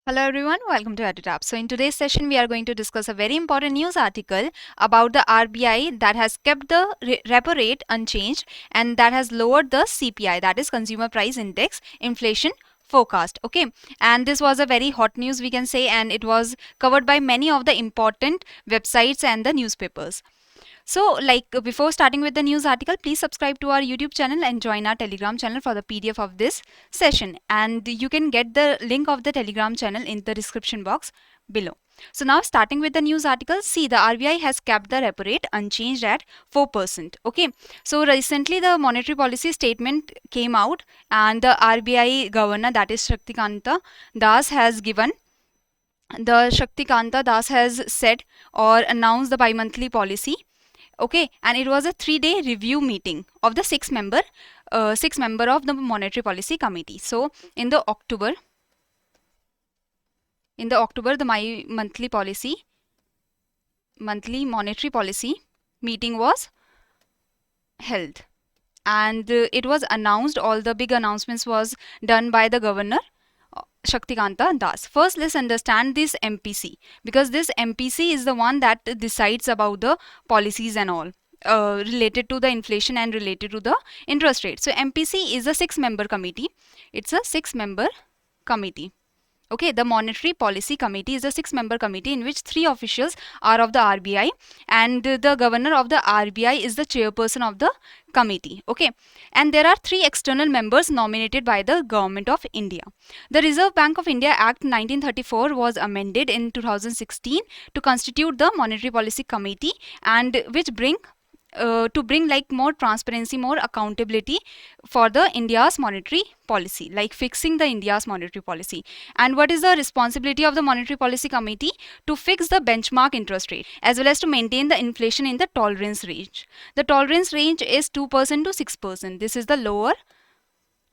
Hello everyone, welcome to EduTap. So in today's session, we are going to discuss a very important news article about the RBI that has kept the repo rate unchanged and that has lowered the CPI, that is Consumer Price Index inflation forecast. Okay, and this was a very hot news we can say, and it was covered by many of the important websites and the newspapers. So, before starting with the news article, please subscribe to our YouTube channel and join our Telegram channel for the PDF of this session. And you can get the link of the Telegram channel in the description box below. So now starting with the news article, see the RBI has kept the repo rate unchanged at 4%. Okay, so recently the monetary policy statement came out and the RBI governor, that is Shaktikanta Das, has given Shaktikanta Das has said or announced the bi-monthly policy. Okay, and it was a 3-day review meeting of the six member of the monetary policy committee. So in the October the monthly monetary policy meeting was held, and it was announced, all the big announcements was done by the governor Shaktikanta Das. First, let's understand this MPC, because this MPC is the one that decides about the policies and all related to the inflation and related to the interest rate. So MPC is a 6-member committee. It's a 6-member committee. Okay, the Monetary Policy Committee is a 6-member committee in which 3 officials are of the RBI, and the governor of the RBI is the chairperson of the committee. Okay, and there are 3 external members nominated by the Government of India. The Reserve Bank of India Act 1934 was amended in 2016 to constitute the Monetary Policy Committee, and which bring like more transparency, more accountability for the India's monetary policy, like fixing the India's monetary policy. And what is the responsibility of the Monetary Policy Committee? To fix the benchmark interest rate as well as to maintain the inflation in the tolerance range. The tolerance range is 2% to 6%. This is the lower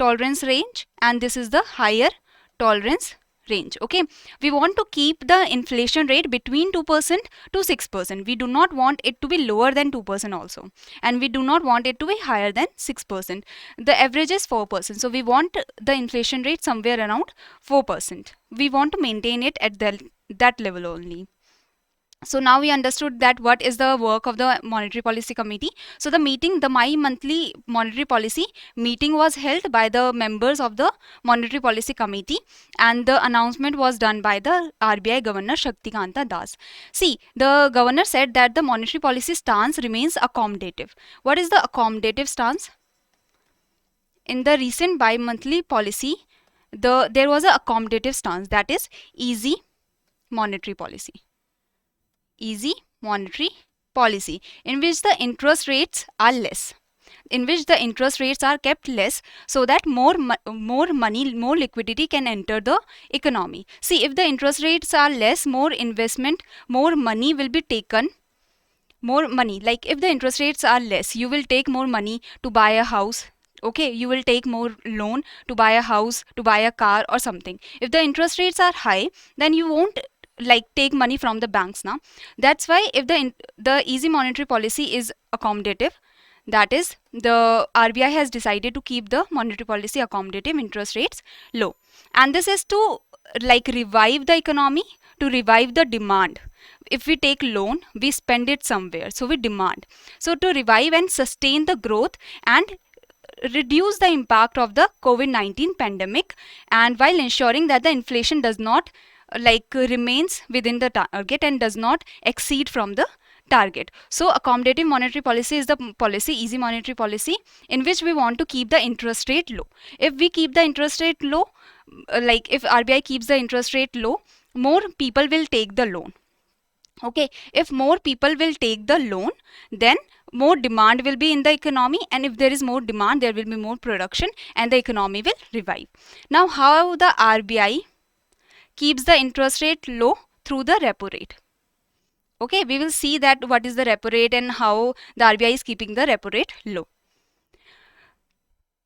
tolerance range and this is the higher tolerance range. Okay, we want to keep the inflation rate between 2% to 6%. We do not want it to be lower than 2% also, and we do not want it to be higher than 6%. The average is 4%, so we want the inflation rate somewhere around 4%. We want to maintain it at that level only. So now we understood that what is the work of the Monetary Policy Committee. So the monthly monetary policy meeting was held by the members of the Monetary Policy Committee, and the announcement was done by the RBI Governor Shaktikanta Das. See, the governor said that the monetary policy stance remains accommodative. What is the accommodative stance? In the recent bi-monthly policy, there was an accommodative stance, that is easy monetary policy. Easy monetary policy, in which the interest rates are less, in which the interest rates are kept less, so that more money, more liquidity can enter the economy. See, if the interest rates are less, more investment, more money will be taken. More money, like if the interest rates are less, you will take more money to buy a house. Okay, you will take more loan to buy a house, to buy a car or something. If the interest rates are high, then you won't like take money from the banks now. That's why if the easy monetary policy is accommodative, that is the RBI has decided to keep the monetary policy accommodative, interest rates low, and this is to like revive the economy, to revive the demand. If we take loan, we spend it somewhere, so we demand. So to revive and sustain the growth and reduce the impact of the COVID-19 pandemic, and while ensuring that the inflation does not remains within the target and does not exceed from the target. So accommodative monetary policy is the policy, easy monetary policy, in which we want to keep the interest rate low. If we keep the interest rate low, if RBI keeps the interest rate low, more people will take the loan. Okay, if more people will take the loan, then more demand will be in the economy, and if there is more demand, there will be more production and the economy will revive. Now, how the RBI keeps the interest rate low? Through the repo rate. Okay, we will see that what is the repo rate and how the RBI is keeping the repo rate low.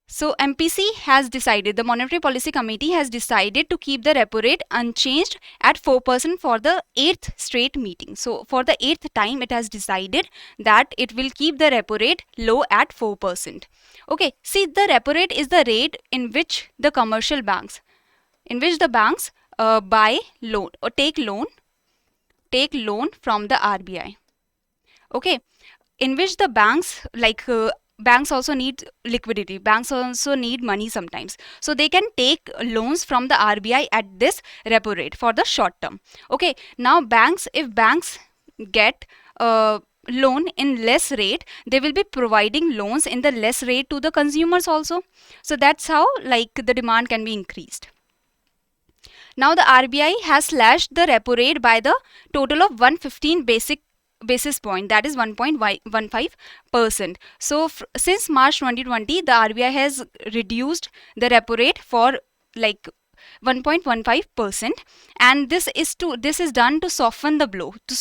So MPC has decided, the Monetary Policy Committee has decided to keep the repo rate unchanged at 4% for the 8th straight meeting. So for the 8th time, it has decided that it will keep the repo rate low at 4%. Okay, see, the repo rate is the rate in which the commercial banks, in which the banks buy loan or take loan from the RBI. Okay, in which the banks, banks also need liquidity, banks also need money sometimes, so they can take loans from the RBI at this repo rate for the short term. Okay, now if banks get loan in less rate, they will be providing loans in the less rate to the consumers also. So that's how the demand can be increased. Now the RBI has slashed the repo rate by the total of 115 basis point, that is 1.15%. So since March 2020, the RBI has reduced the repo rate for 1.15%, and this is done to soften the blow, to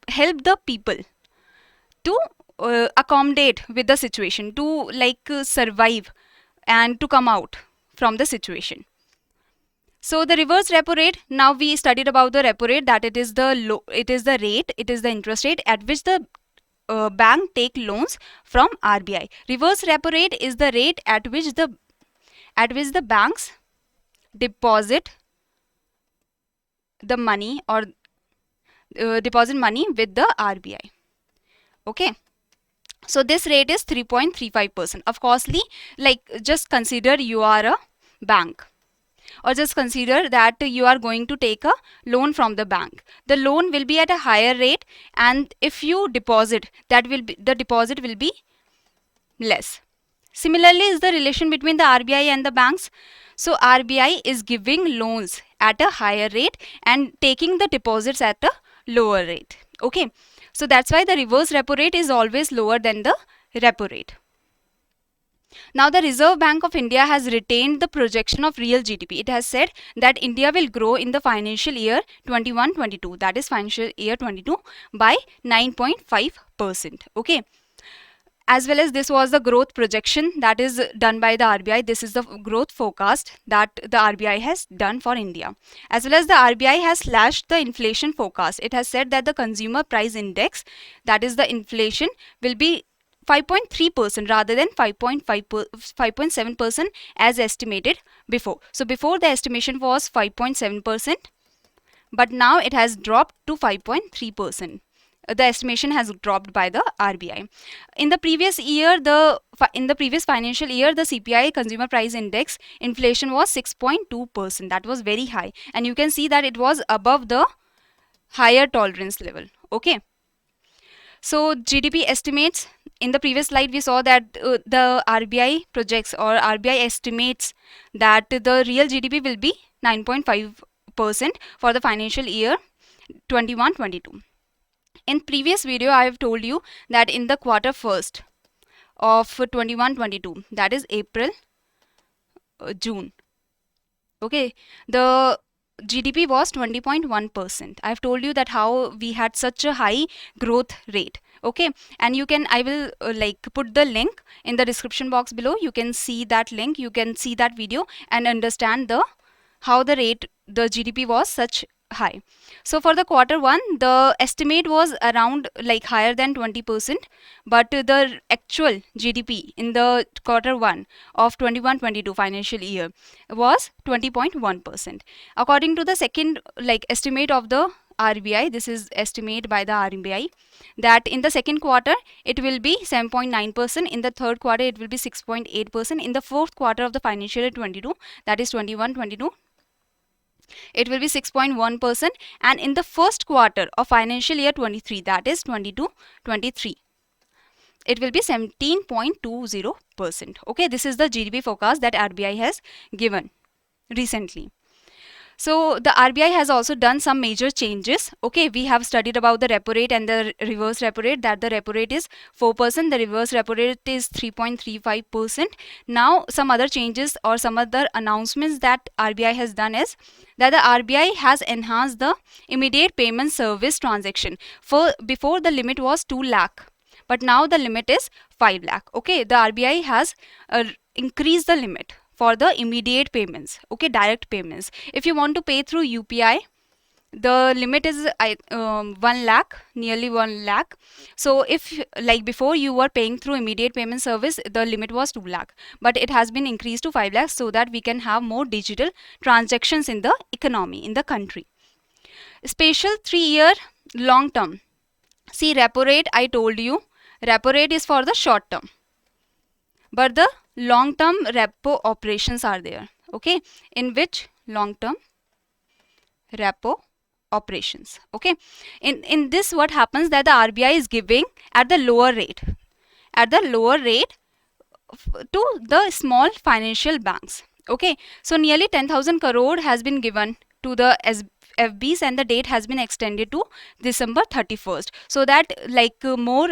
help the people to accommodate with the situation, to survive and to come out from the situation. So the reverse repo rate, now we studied about the repo rate, that it is the interest rate at which the bank take loans from RBI. Reverse repo rate is the rate at which the banks deposit the money or deposit money with the RBI. Okay. So this rate is 3.35%. Of course, just consider you are a bank, or just consider that you are going to take a loan from the bank. The loan will be at a higher rate, and if you deposit, the deposit will be less. Similarly is the relation between the RBI and the banks. So RBI is giving loans at a higher rate and taking the deposits at a lower rate. Okay, so that's why the reverse repo rate is always lower than the repo rate. Now the Reserve Bank of India has retained the projection of real GDP. It has said that India will grow in the financial year 21-22, that is financial year 22, by 9.5%. Okay. As well as this was the growth projection that is done by the RBI. This is the growth forecast that the RBI has done for India. As well as the RBI has slashed the inflation forecast. It has said that the consumer price index, that is the inflation, will be 5.3% rather than 5.7% as estimated before. So before the estimation was 5.7%, but now it has dropped to 5.3%. The estimation has dropped by the RBI. In the previous year, in the previous financial year, the CPI, consumer price index, inflation was 6.2%. That was very high, and you can see that it was above the higher tolerance level. Okay. So GDP estimates, in the previous slide we saw that the RBI projects or RBI estimates that the real GDP will be 9.5% for the financial year 21-22. In previous video I have told you that in the quarter first of 21-22, that is April, June, okay, the GDP was 20.1%. I have told you that how we had such a high growth rate. Okay, and I will put the link in the description box below. You can see that link, you can see that video and understand how the GDP was such high. So for the quarter one, the estimate was around higher than 20%, but the actual GDP in the quarter one of 21-22 financial year was 20.1%. According to the second estimate of the RBI, this is estimate by the RBI, that in the second quarter it will be 7.9%, in the third quarter it will be 6.8%, in the fourth quarter of the financial year 22, that is 21-22, it will be 6.1%, and in the first quarter of financial year 23, that is 22-23, it will be 17.20%. Okay, this is the GDP forecast that RBI has given recently. So the RBI has also done some major changes. Okay, we have studied about the repo rate and the reverse repo rate, that the repo rate is 4%, the reverse repo rate is 3.35%. Now some other changes or some other announcements that RBI has done is that the RBI has enhanced the immediate payment service transaction. Before the limit was 2 lakh, but now the limit is 5 lakh. Okay, the RBI has increased the limit for the immediate payments, okay, direct payments. If you want to pay through UPI, the limit is 1 lakh, nearly 1 lakh. So if like before you were paying through immediate payment service, the limit was 2 lakh, but it has been increased to 5 lakhs so that we can have more digital transactions in the economy, in the country. Special 3-year long term. See, repo rate, I told you, repo rate is for the short term, but the long term repo operations are there, okay, in which long term repo operations, okay. In this, what happens that the RBI is giving at the lower rate, to the small financial banks, okay. So nearly 10,000 crore has been given to the FBs, and the date has been extended to December 31st, so that more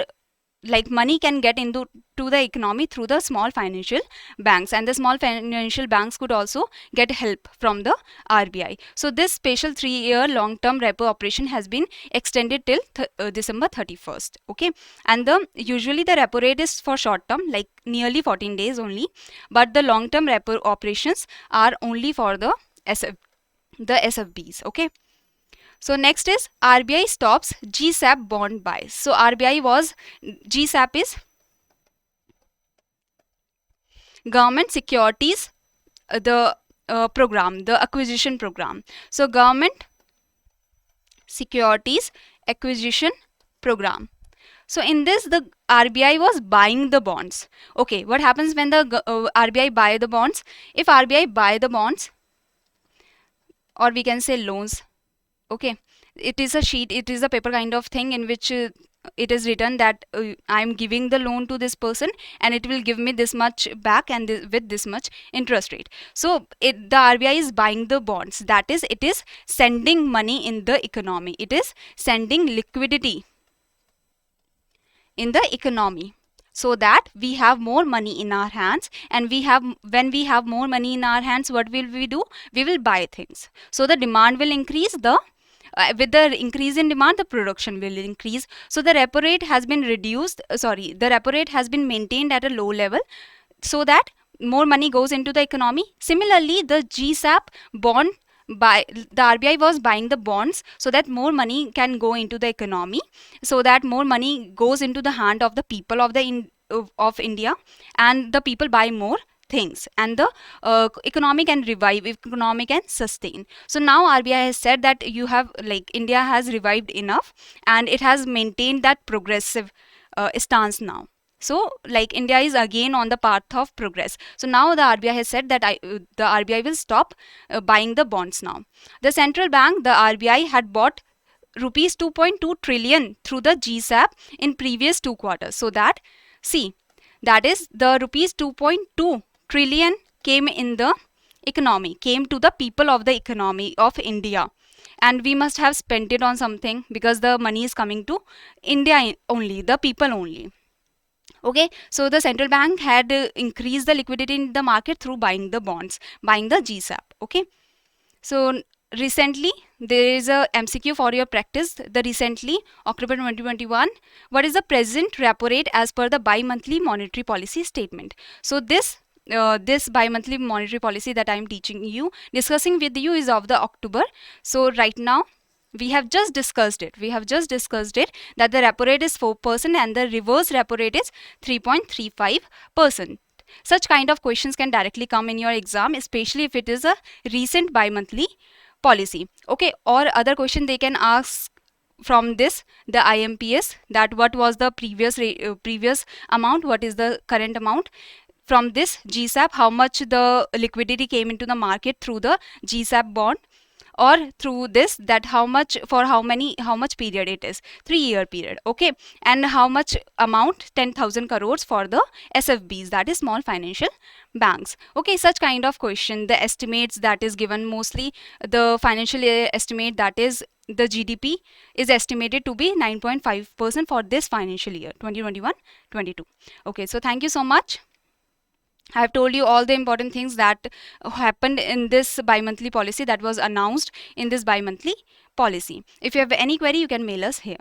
like money can get into the economy through the small financial banks, and the small financial banks could also get help from the RBI. So this special 3-year long term repo operation has been extended till December 31st, okay. And the usually the repo rate is for short term, like nearly 14 days only, but the long term repo operations are only for the SFBs, okay. So next is RBI stops GSAP bond buys. So GSAP is Government Securities the program, the acquisition program. So Government Securities Acquisition Program. So in this, the RBI was buying the bonds. Okay, what happens when the RBI buy the bonds? If RBI buy the bonds, or we can say loans, okay, it is a sheet, it is a paper kind of thing in which it is written that I am giving the loan to this person and it will give me this much back, and with this much interest rate. So the RBI is buying the bonds, that is, it is sending money in the economy, it is sending liquidity in the economy, so that we have more money in our hands. And when we have more money in our hands, what will we do? We will buy things, so the demand will increase. With the increase in demand, the production will increase. So the repo rate has been reduced, the repo rate has been maintained at a low level, so that more money goes into the economy. Similarly, the GSAP bond the RBI was buying the bonds so that more money can go into the economy, so that more money goes into the hand of the people of India, and the people buy more things, and the economy can revive, economy can sustain. So now RBI has said that India has revived enough, and it has maintained that progressive stance now. So India is again on the path of progress. So now the RBI has said that the RBI will stop buying the bonds now. The central bank, the RBI, had bought rupees 2.2 trillion through the GSAP in previous 2 quarters. So that is the rupees 2.2 trillion came in the economy, came to the people of the economy of India. And we must have spent it on something, because the money is coming to India only, the people only. Okay, so the central bank had increased the liquidity in the market through buying the bonds, buying the GSAP. Okay, so recently there is a MCQ for your practice. The recently October 2021, what is the present repo rate as per the bi-monthly monetary policy statement? So this bi-monthly monetary policy that I am discussing with you is of the October. So right now we have just discussed it. That the repo rate is 4% and the reverse repo rate is 3.35%. Such kind of questions can directly come in your exam, especially if it is a recent bi-monthly policy. Okay, or other question they can ask from this, the IMPS, that what was the previous amount, what is the current amount. From this GSAP, how much the liquidity came into the market through the GSAP bond, or through this, that how much period it is, 3-year period. Okay, and how much amount, 10,000 crores for the SFBs, that is small financial banks. Okay, such kind of question. The estimates that is given, mostly the financial estimate, that is the GDP is estimated to be 9.5% for this financial year 2021-22. Okay, so thank you so much. I have told you all the important things that happened in this bi-monthly policy, that was announced in this bi-monthly policy. If you have any query, you can mail us here.